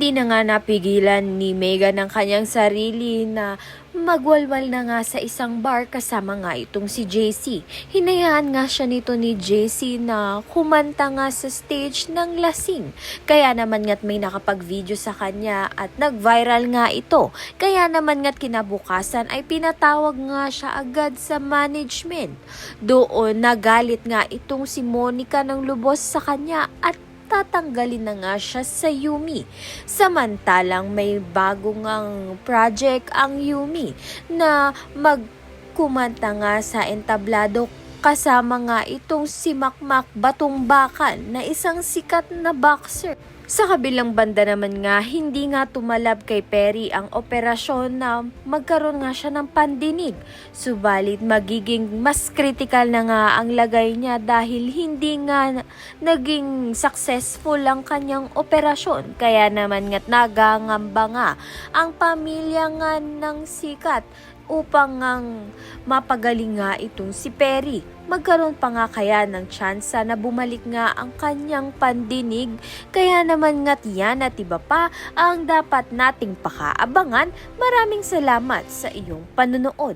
Hindi na nga napigilan ni Meghan ang kanyang sarili na magwalwal na nga sa isang bar kasama nga itong si JC. Hinayaan nga siya nito ni JC na kumanta nga sa stage ng lasing. Kaya naman nga't may nakapag-video sa kanya at nag-viral nga ito. Kaya naman nga't kinabukasan ay pinatawag nga siya agad sa management. Doon nagalit nga itong si Monica ng lubos sa kanya at tatanggalin na nga siya sa Yumi. Samantalang may bagong ang project ang Yumi na magkumanta nga sa entablado kasama nga itong si Makmak Batumbakan na isang sikat na boxer. Sa kabilang banda naman nga, hindi nga tumalab kay Perry ang operasyon na magkaroon nga siya ng pandinig. Subalit magiging mas critical na nga ang lagay niya dahil hindi nga naging successful ang kanyang operasyon. Kaya naman nga't nagangamba nga ang pamilya nga ng sikat upang ngang mapagaling nga itong si Perry. Magkaroon pa nga kaya ng tsansa na bumalik nga ang kanyang pandinig. Kaya naman nga't yan at iba pa ang dapat nating pakaabangan. Maraming salamat sa iyong panunood.